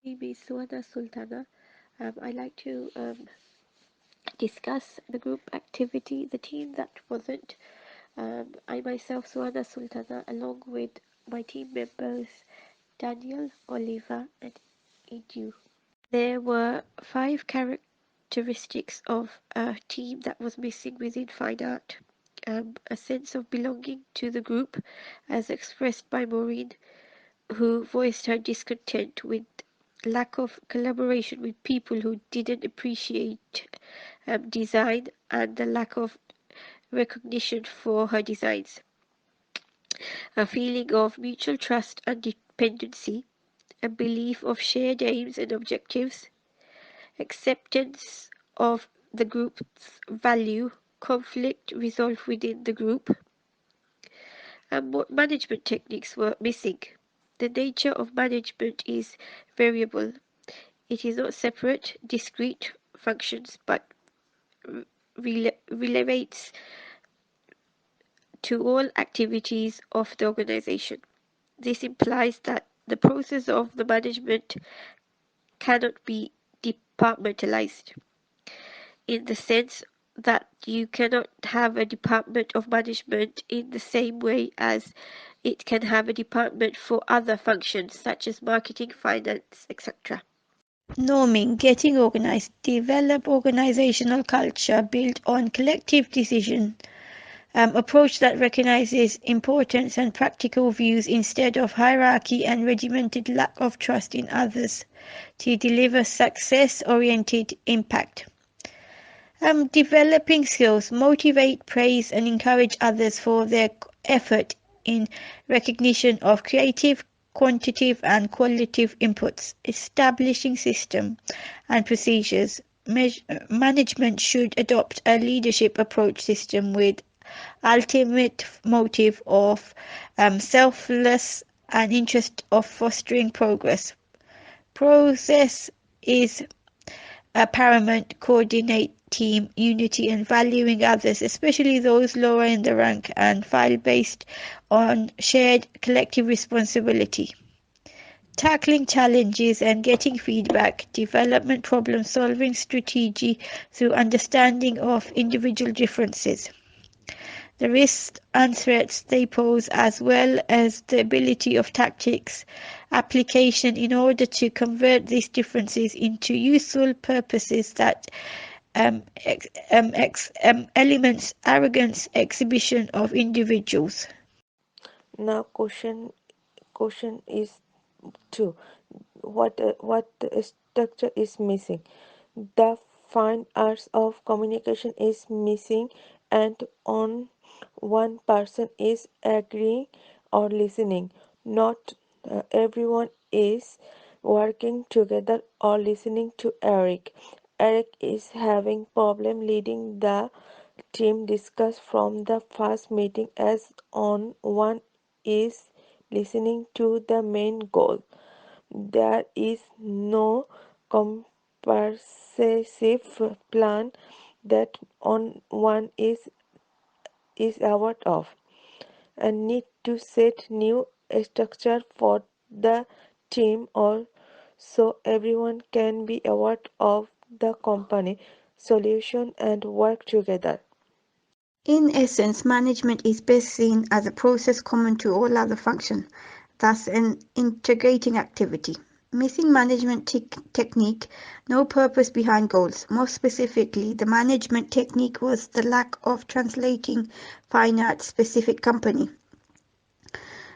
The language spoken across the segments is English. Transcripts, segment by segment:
name is Suana Sultana. I like to discuss the group activity, the team that wasn't. I myself, Suana Sultana, along with my team members Daniel, Oliver, and Edu. There were 5 characteristics of a team that was missing within fine art. A sense of belonging to the group, as expressed by Maureen, who voiced her discontent with lack of collaboration with people who didn't appreciate design and the lack of recognition for her designs. A feeling of mutual trust and dependency, a belief of shared aims and objectives, acceptance of the group's value, conflict resolved within the group, and what management techniques were missing. The nature of management is variable. It is not separate, discrete functions, but relates to all activities of the organization. This implies that the process of the management cannot be departmentalized, in the sense that you cannot have a department of management in the same way as it can have a department for other functions such as marketing, finance, etc. Norming, getting organized, develop organizational culture built on collective decision, approach that recognizes importance and practical views instead of hierarchy and regimented lack of trust in others to deliver success-oriented impact. Developing skills, motivate, praise and encourage others for their effort in recognition of creative, quantitative and qualitative inputs. Establishing system and procedures. Management should adopt a leadership approach system with ultimate motive of selfless and interest of fostering progress. Process is paramount. Coordinate team unity and valuing others, especially those lower in the rank, and file based on shared collective responsibility. Tackling challenges and getting feedback, development problem solving strategy through understanding of individual differences. The risks and threats they pose, as well as the ability of tactics application in order to convert these differences into useful purposes that elements arrogance exhibition of individuals. Now question is two. What the structure is missing? The fine arts of communication is missing, and on one person is agreeing or listening. Not everyone is working together or listening to Eric. Eric is having problem leading the team discuss from the first meeting, as on one is listening to the main goal. There is no comprehensive plan that on one is aware of, and need to set new structure for the team or so everyone can be aware of the company solution and work together. In essence, management is best seen as a process common to all other functions, thus an integrating activity. Missing management technique, no purpose behind goals. More specifically, the management technique was the lack of translating fine art specific company.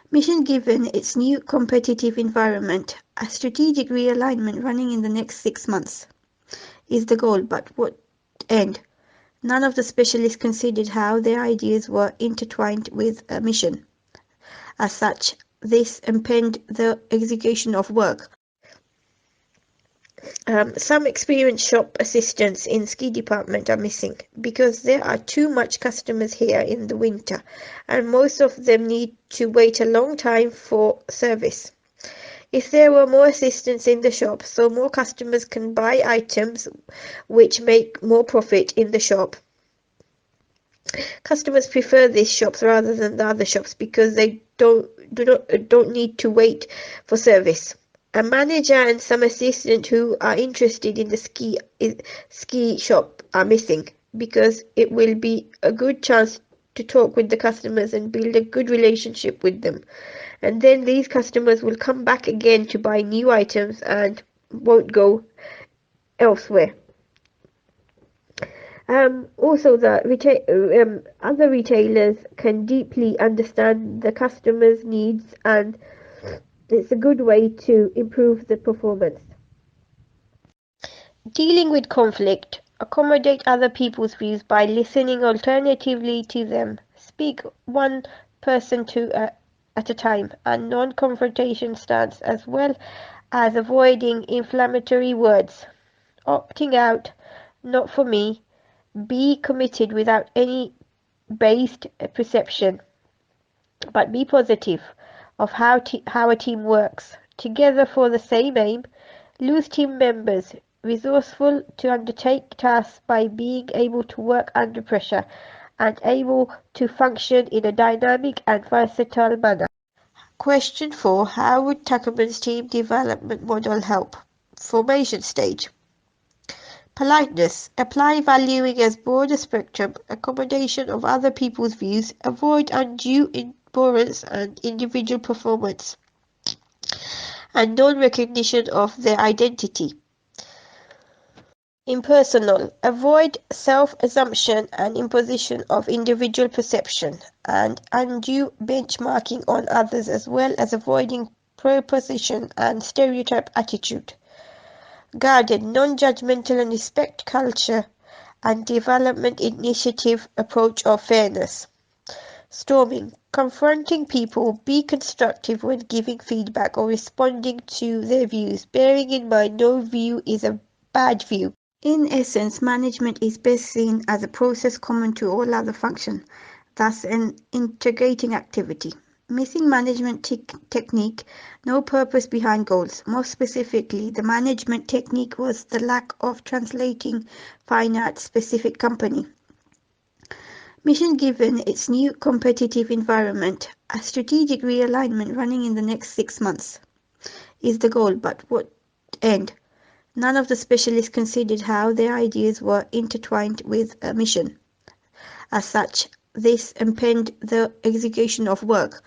Mission given its new competitive environment, a strategic realignment running in the next 6 months is the goal, but what end? None of the specialists considered how their ideas were intertwined with a mission. As such, this impeded the execution of work. Some experienced shop assistants in ski department are missing because there are too much customers here in the winter, and most of them need to wait a long time for service. If there were more assistants in the shop, so more customers can buy items which make more profit in the shop. Customers prefer these shops rather than the other shops because they don't need to wait for service. A manager and some assistant who are interested in the ski shop are missing, because it will be a good chance to talk with the customers and build a good relationship with them. And then these customers will come back again to buy new items and won't go elsewhere. Also, other retailers can deeply understand the customer's needs, and it's a good way to improve the performance. Dealing with conflict. Accommodate other people's views by listening alternatively to them. Speak one person at a time, and non-confrontation stance, as well as avoiding inflammatory words. Opting out, not for me. Be committed without any based perception, but be positive of how a team works together for the same aim. Loose team members, resourceful to undertake tasks by being able to work under pressure and able to function in a dynamic and versatile manner. Question 4. How would Tuckerman's team development model help? Formation stage. Politeness. Apply valuing as broad a spectrum, accommodation of other people's views, avoid undue importance and individual performance, and non-recognition of their identity. Impersonal. Avoid self-assumption and imposition of individual perception, and undue benchmarking on others, as well as avoiding proposition and stereotype attitude. Guarded, non-judgmental and respect culture and development initiative approach of fairness. Storming. Confronting people. Be constructive when giving feedback or responding to their views, bearing in mind no view is a bad view. In essence, management is best seen as a process common to all other functions, thus an integrating activity. Missing management technique, no purpose behind goals. More specifically, the management technique was the lack of translating finite specific company. Mission given its new competitive environment, a strategic realignment running in the next 6 months is the goal, but what end? None of the specialists considered how their ideas were intertwined with a mission. As such, this impeded the execution of work.